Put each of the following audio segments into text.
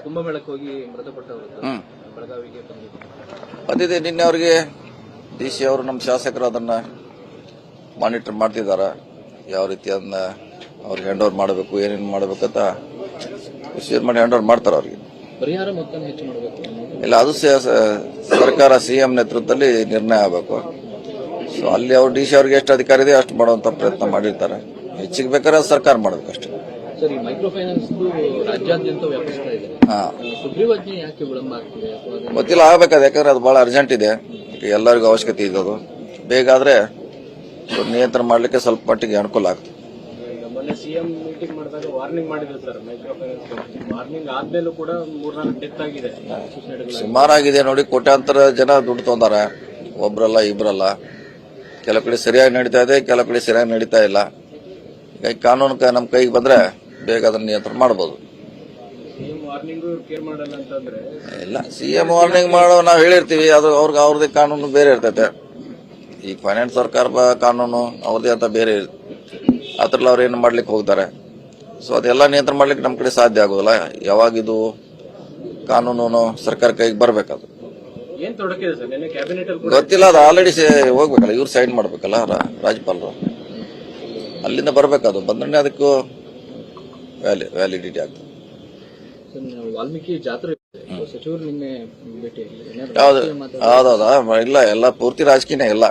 ಕುಂಭಮೇಳಕ್ಕೆ ಹೋಗಿ ಮೃತಪಟ್ಟವರು ಬೆಳಗಾವಿಗೆ ಬಂದಿದೆ. ನಿನ್ನೆ ಅವರಿಗೆ DC ಅವರು ನಮ್ಮ ಶಾಸಕರು ಅದನ್ನ ಮಾನಿಟರ್ ಮಾಡ್ತಿದ್ದಾರೆ. ಯಾವ ರೀತಿ ಅದನ್ನ ಅವ್ರಿಗೆ ಹ್ಯಾಂಡ್ ಓವರ್ ಮಾಡಬೇಕು, ಏನೇನು ಮಾಡಬೇಕಂತ ವಿಷಯ ಮಾಡಿ ಹ್ಯಾಂಡ್ ಓವರ್ ಮಾಡ್ತಾರೆ ಅವ್ರಿಗೆ. ಪರಿಹಾರ ಮೊತ್ತ ಹೆಚ್ಚು ಮಾಡಬೇಕು ಇಲ್ಲ, ಅದು ಸರ್ಕಾರ CM ನೇತೃತ್ವದಲ್ಲಿ ನಿರ್ಣಯ ಆಗಬೇಕು. ಸೊ ಅಲ್ಲಿ ಅವ್ರು DC ಅವ್ರಿಗೆ ಎಷ್ಟು ಅಧಿಕಾರ ಇದೆ ಅಷ್ಟು ಮಾಡುವಂತ ಪ್ರಯತ್ನ ಮಾಡಿರ್ತಾರೆ. ಹೆಚ್ಚಿಗೆ ಬೇಕಾದ್ರೆ ಸರ್ಕಾರ ಮಾಡಬೇಕು ಅಷ್ಟೇ. ಸರ್, ಈ ಮೈಕ್ರೋ ಫೈನಾನ್ಸ್ ರಾಜ್ಯಾದ್ಯಂತ ವ್ಯಾಪಿಸ್ತಾ ಇದೆ. ಸುಗ್ರೀವಾಜ್ಞೆ ಯಾಕೆ ವಿಳಂಬ ಆಗ್ತಿದೆ? ಗೊತ್ತಿಲ್ಲ, ಆಗಬೇಕಾದ. ಯಾಕಂದ್ರೆ ಅದು ಬಹಳ ಅರ್ಜೆಂಟ್ ಇದೆ, ಎಲ್ಲರಿಗೂ ಅವಶ್ಯಕತೆ ಇದೆ. ಅದು ಬೇಗ ಆದ್ರೆ ನಿಯಂತ್ರಣ ಮಾಡ್ಲಿಕ್ಕೆ ಸ್ವಲ್ಪ ಮಟ್ಟಿಗೆ ಅನುಕೂಲ ಆಗ್ತದೆ. ಮೊನ್ನೆ CM ಮೀಟಿಂಗ್ ಮಾಡಿದಾಗ ವಾರ್ನಿಂಗ್ ಮಾಡಿದ್ರು ಸರ್. ಮೈಕ್ರೋ ಫೈನಾನ್ಸ್ ವಾರ್ನಿಂಗ್ ಆದ್ಮೇಲೂ ಕೂಡ 3-4 ಡೆತ್ ಆಗಿದೆ. ಸುಮಾರಾಗಿದೆ ನೋಡಿ. ಕೋಟ್ಯಾಂತರ ಜನ ದುಡ್ಡು ತೊಂದಾರೆ, ಒಬ್ರಲ್ಲ ಇಬ್ರಲ್ಲ. ಕೆಲವು ಕಡೆ ಸರಿಯಾಗಿ ನಡೀತಾ ಇದೆ, ಕೆಲವು ಕಡೆ ಸರಿಯಾಗಿ ನಡೀತಾ ಇಲ್ಲ. ಈಗ ಕಾನೂನು ನಮ್ಮ ಕೈಗೆ ಬಂದ್ರೆ ಬೇಗ ಅದನ್ನ ನಿಯಂತ್ರಣ ಮಾಡಬಹುದು. ಇಲ್ಲ, CM ವಾರ್ನಿಂಗ್ ಮಾಡೋ ನಾವು ಹೇಳಿರ್ತೀವಿ, ಅದು ಅವ್ರದೇ ಕಾನೂನು ಬೇರೆ ಇರ್ತೈತೆ. ಈಗ ಫೈನಾನ್ಸ್ ಸರ್ಕಾರ ಕಾನೂನು ಅವ್ರದೇ ಅಂತ ಬೇರೆ ಅದ್ರಲ್ಲಿ ಅವ್ರು ಏನು ಮಾಡ್ಲಿಕ್ಕೆ ಹೋಗ್ತಾರೆ. ಸೊ ಅದೆಲ್ಲ ನಿಯಂತ್ರಣ ಮಾಡ್ಲಿಕ್ಕೆ ನಮ್ಮ ಕಡೆ ಸಾಧ್ಯ ಆಗೋದಿಲ್ಲ. ಯಾವಾಗಿದು ಕಾನೂನು ಸರ್ಕಾರ ಕೈಗೆ ಬರ್ಬೇಕದು ಗೊತ್ತಿಲ್ಲ. ಅದು ಆಲ್ರೆಡಿ ಹೋಗ್ಬೇಕಲ್ಲ, ಇವ್ರು ಸೈನ್ ಮಾಡ್ಬೇಕಲ್ಲ ರಾಜ್ಯಪಾಲರು. ಅಲ್ಲಿಂದ ಬರ್ಬೇಕದು. ಬಂದ್ರೆ ಅದಕ್ಕೂ ವ್ಯಾಲಿಡಿಟಿ ಆಗ್ತದೆ. ವಾಲ್ಮೀಕಿ ಜಾತ್ರೆ ಸಚಿವರು ನಿನ್ನೆ ಭೇಟಿ ಹೌದೌದಾ? ಇಲ್ಲ, ಎಲ್ಲ ಪೂರ್ತಿ ರಾಜಕೀಯನೇ. ಇಲ್ಲ,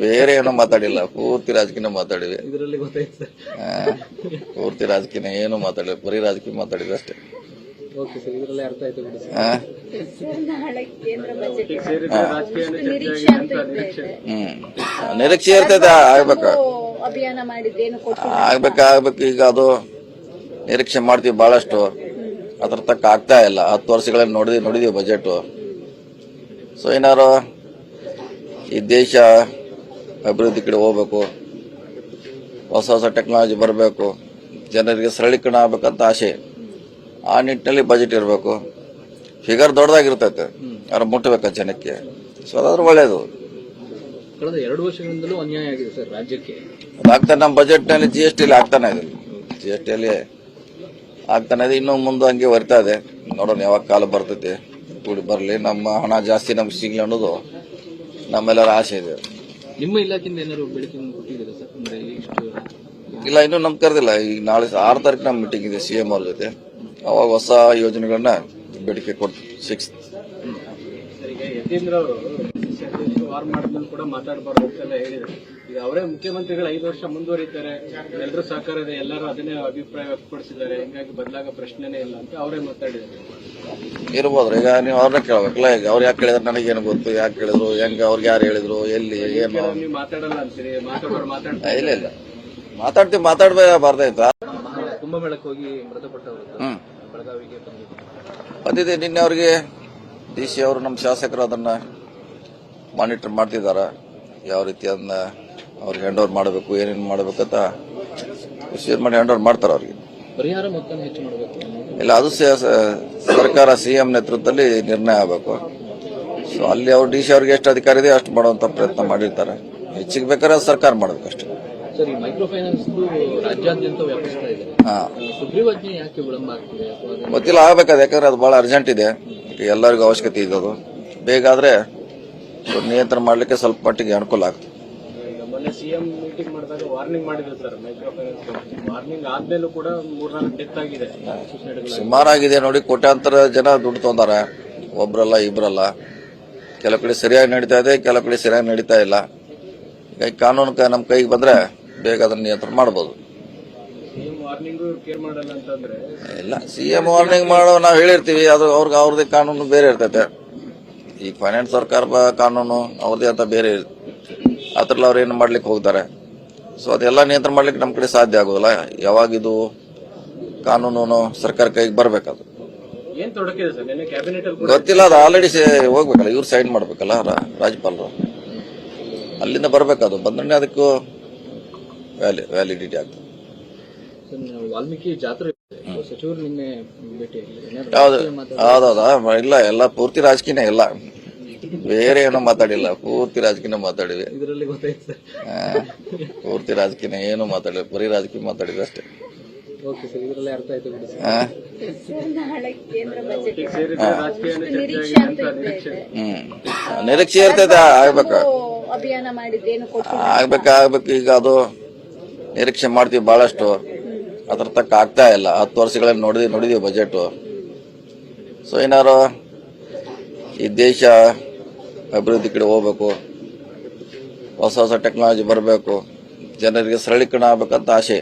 ಬೇರೆ ಏನೋ ಮಾತಾಡಿಲ್ಲ. ಪೂರ್ತಿ ರಾಜಕೀಯ ಮಾತಾಡಿವೆ. ಇದರಲ್ಲಿ ಗೊತ್ತಾಯ್ತು ಪೂರ್ತಿ ರಾಜಕೀಯ ಏನು ಮಾತಾಡಿಲ್ಲ, ಬರೀ ರಾಜಕೀಯ ಮಾತಾಡಿದ್ರೆ ಅಷ್ಟೇ. ಇದರಲ್ಲಿ ಅರ್ಥ ಆಯ್ತು. ನಿರೀಕ್ಷೆ ಇರ್ತೈತೆ. ಆಗ್ಬೇಕು. ಈಗ ಅದು ನಿರೀಕ್ಷೆ ಮಾಡ್ತೀವಿ ಬಹಳಷ್ಟು. ಅದ್ರ ತಕ್ಕ ಆಗ್ತಾ ಇಲ್ಲ. 10 ವರ್ಷಗಳಲ್ಲಿ ನೋಡಿದೀವಿ ಬಜೆಟ್. ಸೊ ಏನಾರು ಈ ದೇಶ ಅಭಿವೃದ್ಧಿ ಕಡೆ ಹೋಗ್ಬೇಕು, ಹೊಸ ಟೆಕ್ನಾಲಜಿ ಬರಬೇಕು, ಜನರಿಗೆ ಸರಳೀಕರಣ ಆಗ್ಬೇಕಂತ ಆಸೆ. ಆ ನಿಟ್ಟಿನಲ್ಲಿ ಬಜೆಟ್ ಇರಬೇಕು. ಫಿಗರ್ ದೊಡ್ಡದಾಗಿರ್ತೈತೆ, ಅವ್ರು ಮುಟ್ಟಬೇಕ ಜನಕ್ಕೆ. ಸೊ ಅದಾದ್ರೂ ಒಳ್ಳೇದು. ಕಳೆದ 2 ವರ್ಷಗಳಿಂದಲೂ ಅನ್ಯಾಯ ಆಗಿದೆ ಸರ್ ರಾಜ್ಯಕ್ಕೆ. ಅದಾಗ್ತಾನೆ. ನಮ್ಮ ಬಜೆಟ್ ನಲ್ಲಿ GST ಆಗ್ತಾನೆ ಇದೆ. GST ಆಗ್ತಾನೆ ಇದೆ. ಇನ್ನು ಮುಂದೆ ಹಂಗೆ ಬರ್ತಾ ಇದೆ. ನೋಡೋಣ ಯಾವಾಗ ಕಾಲ ಬರ್ತೈತಿ. ಕೂಡಿ ಬರಲಿ, ನಮ್ಮ ಹಣ ಜಾಸ್ತಿ ನಮ್ಗೆ ಸಿಗ್ಲಿ ಅನ್ನೋದು ನಮ್ಮೆಲ್ಲರ ಆಸೆ ಇದೆ. ನಿಮ್ಮ ಇಲಾಖೆಯಿಂದ ಏನಾದ್ರು ಬೇಡಿಕೆ ಕೊಟ್ಟಿದ್ದೀರಾ ಸರ್? ಅಂದ್ರೆ ಇಲ್ಲ, ಇನ್ನೂ ನಮ್ ಕರೆದಿಲ್ಲ. ಈಗ ನಾಳೆ 6 ತಾರೀಕು ನಮ್ಮ ಮೀಟಿಂಗ್ ಇದೆ CM ಅವ್ರ ಜೊತೆ. ಅವಾಗ ಹೊಸ ಯೋಜನೆಗಳನ್ನ ಬೇಡಿಕೆ ಕೊಟ್ಟು 6 ಈಗ ಯತೀಂದ್ರ ಅವರು ವಾರ್ ಮಾಡಿದ್ಮೇಲೆ ಕೂಡ ಮಾತಾಡಬಾರ್ದು ಅಂತೆಲ್ಲ ಹೇಳಿದ್ರು. ಈಗ ಅವರೇ ಮುಖ್ಯಮಂತ್ರಿಗಳು 5 ವರ್ಷ ಮುಂದುವರಿತಾರೆ, ಎಲ್ಲರೂ ಸಹಕಾರ ಇದೆ, ಎಲ್ಲರೂ ಅದನ್ನೇ ಅಭಿಪ್ರಾಯ ವ್ಯಕ್ತಪಡಿಸಿದ್ದಾರೆ. ಹಿಂಗಾಗಿ ಬದಲಾಗ ಪ್ರಶ್ನೆನೇ ಇಲ್ಲ ಅಂತ ಅವರೇ ಮಾತಾಡಿದ್ದಾರೆ. ಇರ್ಬೋದ್ರಿ. ಈಗ ನೀವು ಅವ್ರನ್ನ ಕೇಳ್ಬೇಕಲ್ಲ. ಈಗ ಅವ್ರು ಯಾಕೆ ಕೇಳಿದ್ರೆ ನನಗೇನು ಗೊತ್ತು, ಯಾಕೆ ಕೇಳಿದ್ರು, ಹೆಂಗ ಅವ್ರಿಗೆ ಯಾರು ಹೇಳಿದ್ರು, ಎಲ್ಲಿ ಏನು. ನೀವು ಮಾತಾಡಲ್ಲ ಅಂತೀರಿ, ಇಲ್ಲ ಮಾತಾಡ್ಬಾರ್ದಾಯ್ತಾ. ಕುಂಭಮೇಳಕ್ಕೆ ಹೋಗಿ ಮೃತಪಟ್ಟವರು ಬೆಳಗಾವಿಗೆ ಬಂದಿದೆ. ನಿನ್ನೆ ಅವರಿಗೆ DC ಅವರು ನಮ್ಮ ಶಾಸಕರು ಅದನ್ನ ಮಾನಿಟರ್ ಮಾಡ್ತಿದ್ದಾರೆ. ಯಾವ ರೀತಿ ಅದನ್ನ ಅವ್ರಿಗೆ ಹ್ಯಾಂಡ್ ಓವರ್ ಮಾಡಬೇಕು, ಏನೇನು ಮಾಡಬೇಕಂತ ವಿಷಯ ಮಾಡಿ ಹ್ಯಾಂಡ್ ಓವರ್ ಮಾಡ್ತಾರೆ ಅವ್ರಿಗೆ. ಪರಿಹಾರ ಮೊತ್ತ ಹೆಚ್ಚು ಮಾಡಬೇಕು. ಇಲ್ಲ, ಅದು ಸರ್ಕಾರ CM ನೇತೃತ್ವದಲ್ಲಿ ನಿರ್ಣಯ ಆಗಬೇಕು. ಸೊ ಅಲ್ಲಿ ಅವ್ರು DC ಅವ್ರಿಗೆ ಎಷ್ಟು ಅಧಿಕಾರ ಇದೆ ಅಷ್ಟು ಮಾಡುವಂತ ಪ್ರಯತ್ನ ಮಾಡಿರ್ತಾರೆ. ಹೆಚ್ಚಿಗೆ ಬೇಕಾದ್ರೆ ಸರ್ಕಾರ ಮಾಡಬೇಕು ಅಷ್ಟೇ. ಸರ್, ಈ ಮೈಕ್ರೋ ಫೈನಾನ್ಸ್ ರಾಜ್ಯಾದ್ಯಂತ ವ್ಯಾಪಿಸ್ತಾ ಇದೆ. ಸುಗ್ರೀವಾಜ್ಞೆ ಯಾಕೆ ವಿಳಂಬ ಆಗ್ತಿದೆ? ಗೊತ್ತಿಲ್ಲ, ಆಗಬೇಕಾದ. ಯಾಕಂದ್ರೆ ಅದು ಬಹಳ ಅರ್ಜೆಂಟ್ ಇದೆ, ಎಲ್ಲರಿಗೂ ಅವಶ್ಯಕತೆ ಇದೆ. ಅದು ಬೇಗ ಆದ್ರೆ ನಿಯಂತ್ರಣ ಮಾಡ್ಲಿಕ್ಕೆ ಸ್ವಲ್ಪ ಮಟ್ಟಿಗೆ ಅನುಕೂಲ ಆಗ್ತದೆ. ಮೊನ್ನೆ CM ಮೀಟಿಂಗ್ ಮಾಡಿದಾಗ ವಾರ್ನಿಂಗ್ ಮಾಡಿದ್ರು ಸರ್. ಮೈಕ್ರೋ ಫೈನಾನ್ಸ್ ವಾರ್ನಿಂಗ್ ಆದ್ಮೇಲೂ ಕೂಡ 3-4 ಡೆತ್ ಆಗಿದೆ. ಸುಮಾರಾಗಿದೆ ನೋಡಿ. ಕೋಟ್ಯಾಂತರ ಜನ ದುಡ್ಡು ತೊಂದಾರೆ, ಒಬ್ರಲ್ಲ ಇಬ್ರಲ್ಲ. ಕೆಲವು ಕಡೆ ಸರಿಯಾಗಿ ನಡೀತಾ ಇದೆ, ಕೆಲವು ಕಡೆ ಸರಿಯಾಗಿ ನಡೀತಾ ಇಲ್ಲ. ಈಗ ಕಾನೂನು ನಮ್ಮ ಕೈಗೆ ಬಂದ್ರೆ ಬೇಗ ಅದನ್ನ ನಿಯಂತ್ರಣ ಮಾಡಬಹುದು. ಇಲ್ಲ, CM ವಾರ್ನಿಂಗ್ ಮಾಡೋ ನಾವು ಹೇಳಿರ್ತೀವಿ, ಅದು ಅವ್ರದೇ ಕಾನೂನು ಬೇರೆ ಇರ್ತೈತೆ. ಈಗ ಫೈನಾನ್ಸ್ ಸರ್ಕಾರ ಕಾನೂನು ಅವ್ರದೇ ಅಂತ ಬೇರೆ ಅದ್ರಲ್ಲಿ ಅವ್ರು ಏನು ಮಾಡ್ಲಿಕ್ಕೆ ಹೋಗ್ತಾರೆ. ಸೊ ಅದೆಲ್ಲ ನಿಯಂತ್ರಣ ಮಾಡ್ಲಿಕ್ಕೆ ನಮ್ಮ ಕಡೆ ಸಾಧ್ಯ ಆಗೋದಿಲ್ಲ. ಯಾವಾಗಿದು ಕಾನೂನು ಸರ್ಕಾರ ಕೈಗೆ ಬರ್ಬೇಕದು ಗೊತ್ತಿಲ್ಲ. ಅದು ಆಲ್ರೆಡಿ ಹೋಗ್ಬೇಕಲ್ಲ, ಇವ್ರು ಸೈನ್ ಮಾಡ್ಬೇಕಲ್ಲ ರಾಜ್ಯಪಾಲರು. ಅಲ್ಲಿಂದ ಬರ್ಬೇಕದು. ಬಂದ್ರೆ ಅದಕ್ಕೂ ವ್ಯಾಲಿಡಿಟಿ ಆಗ್ತದೆ. ವಾಲ್ಮೀಕಿ ಜಾತ್ರೆ ಸಚಿವರು ನಿನ್ನೆ ಭೇಟಿ ಹೌದೌದಾ? ಇಲ್ಲ, ಎಲ್ಲ ಪೂರ್ತಿ ರಾಜಕೀಯನೇ. ಇಲ್ಲ, ಬೇರೆ ಏನೋ ಮಾತಾಡಿಲ್ಲ. ಪೂರ್ತಿ ರಾಜಕೀಯ ಮಾತಾಡಿವೆ. ಇದರಲ್ಲಿ ಗೊತ್ತಾಯ್ತು ಪೂರ್ತಿ ರಾಜಕೀಯ ಏನು ಮಾತಾಡಿಲ್ಲ, ಬರೀ ರಾಜಕೀಯ ಮಾತಾಡಿದ್ರೆ ಅಷ್ಟೇ. ಓಕೆ ಸರ್, ಇದರಲ್ಲೇ ಅರ್ಥ ಆಯ್ತು ಬಿಡಿ ಸರ್. ಆ? ನಾಳೆ ಕೇಂದ್ರ ಬಜೆಟ್ ಸೇರಿದ್ರೆ ರಾಜಕೀಯ ನಿರೀಕ್ಷೆ ಅಂತ ಇದೆ. ನಿರೀಕ್ಷೆ ಇರ್ತೈತೆ, ಆಗ್ಬೇಕು ಅಭಿಯಾನ ಮಾಡಿದ್ದೇನು ಆಗ್ಬೇಕು. ಈಗ ಅದು ನಿರೀಕ್ಷೆ ಮಾಡ್ತೀವಿ ಬಹಳಷ್ಟು, ಅದ್ರ ತಕ್ಕ ಆಗ್ತಾ ಇಲ್ಲ. 10 ವರ್ಷಗಳಲ್ಲಿ ನೋಡಿದೀವಿ ಬಜೆಟ್. ಸೊ ಏನಾರು ಈ ದೇಶ ಅಭಿವೃದ್ಧಿ ಕಡೆ ಹೋಗ್ಬೇಕು, ಹೊಸ ಟೆಕ್ನಾಲಜಿ ಬರಬೇಕು, ಜನರಿಗೆ ಸರಳೀಕರಣ ಆಗ್ಬೇಕಂತ ಆಸೆ.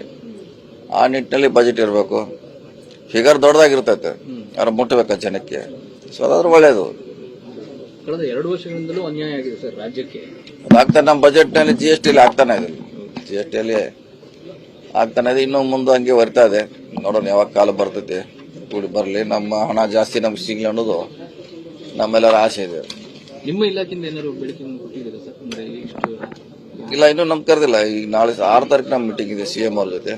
ಆ ನಿಟ್ಟಿನಲ್ಲಿ ಬಜೆಟ್ ಇರಬೇಕು. ಫಿಗರ್ ದೊಡ್ಡದಾಗಿರ್ತೈತೆ, ಅವ್ರು ಮುಟ್ಟಬೇಕು ಜನಕ್ಕೆ. ಸೊ ಅದಾದ್ರೆ ಒಳ್ಳೇದು. ಕಳೆದ 2 ವರ್ಷಗಳಿಂದಲೂ ಅನ್ಯಾಯ ಆಗಿದೆ ಸರ್ ರಾಜ್ಯಕ್ಕೆ. ಅದಾಗ್ತಾನೆ ನಮ್ಮ ಬಜೆಟ್ನಲ್ಲಿ GST ಆಗ್ತಾನೆ ಇದೆ. GST ಆಗ್ತಾನೆ ಇದೆ. ಇನ್ನೂ ಮುಂದೆ ಹಂಗೆ ಬರ್ತಾ ಇದೆ. ನೋಡೋಣ ಯಾವಾಗ ಕಾಲ ಬರ್ತೈತಿ, ಕೂಡಿ ಬರಲಿ. ನಮ್ಮ ಹಣ ಜಾಸ್ತಿ ನಮ್ಗೆ ಸಿಗ್ಲಿ ಅನ್ನೋದು ನಮ್ಮೆಲ್ಲರ ಆಸೆ ಇದೆ. ನಿಮ್ಮ ಇಲಾಖೆಯಿಂದ ಏನಾದ್ರು ಬೆಳಕಿನ ಕೊಟ್ಟಿದ್ದೀರಾ ಸರ್? ಅಂದ್ರೆ ಇಷ್ಟು ಇಲ್ಲ, ಇನ್ನೂ ನಮ್ಗೆ ಕರೆದಿಲ್ಲ. ಈಗ ನಾಳೆ 6 ತಾರೀಕು ನಮ್ಮ ಮೀಟಿಂಗ್ ಇದೆ CM ಅವ್ರ ಜೊತೆ.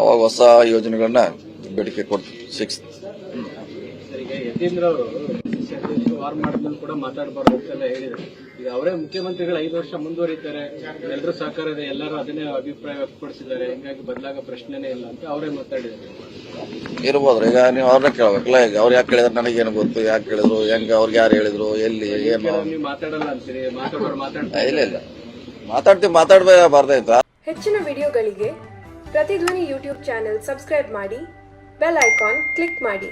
ಅವಾಗ ಹೊಸ ಯೋಜನೆಗಳನ್ನ ಬೇಡಿಕೆ ಕೊಟ್ಟು 6th. ಸರ್, ಈಗ ಯತೀಂದ್ರ ಅವರು ವಾರ್ ಮಾಡಿದ್ಮೇಲೆ ಕೂಡ ಮಾತಾಡಬಾರ್ದು ಅಂತೆಲ್ಲ ಹೇಳಿದ್ರು. ಈಗ ಅವರೇ ಮುಖ್ಯಮಂತ್ರಿಗಳು 5 ವರ್ಷ ಮುಂದುವರಿತಾರೆ, ಎಲ್ಲರೂ ಸಹಕಾರ ಇದೆ, ಎಲ್ಲರೂ ಅದನ್ನೇ ಅಭಿಪ್ರಾಯ ವ್ಯಕ್ತಪಡಿಸಿದ್ದಾರೆ, ಹಿಂಗಾಗಿ ಬದಲಾಗ ಪ್ರಶ್ನೆನೇ ಇಲ್ಲ ಅಂತ ಅವರೇ ಮಾತಾಡಿದ್ದಾರೆ. ಇರ್ಬೋದ್ರಿ. ಈಗ ನೀವು ಅವ್ರನ್ನ ಕೇಳ್ಬೇಕಲ್ಲ. ಈಗ ಅವ್ರು ಯಾಕೆ ಕೇಳಿದ್ರೆ ನನಗೇನು ಗೊತ್ತು, ಯಾಕೆ ಕೇಳಿದ್ರು, ಹೆಂಗ, ಅವ್ರಿಗೆ ಯಾರು ಹೇಳಿದ್ರು, ಎಲ್ಲಿ, ಏನು. ನೀವು ಮಾತಾಡಲ್ಲ ಅಂತೀರಿ, ಮಾತಾಡ್ತಾರೆ. ಇಲ್ಲ ಮಾತಾಡ್ಬಾರ್ದಾಯ್ತಾ. ಹೆಚ್ಚಿನ ವಿಡಿಯೋಗಳಿಗೆ ಪ್ರತಿಧ್ವನಿ ಯೂಟ್ಯೂಬ್ ಚಾನೆಲ್ ಸಬ್ಸ್ಕ್ರೈಬ್ ಮಾಡಿ, ಬೆಲ್ ಐಕಾನ್ ಕ್ಲಿಕ್ ಮಾಡಿ.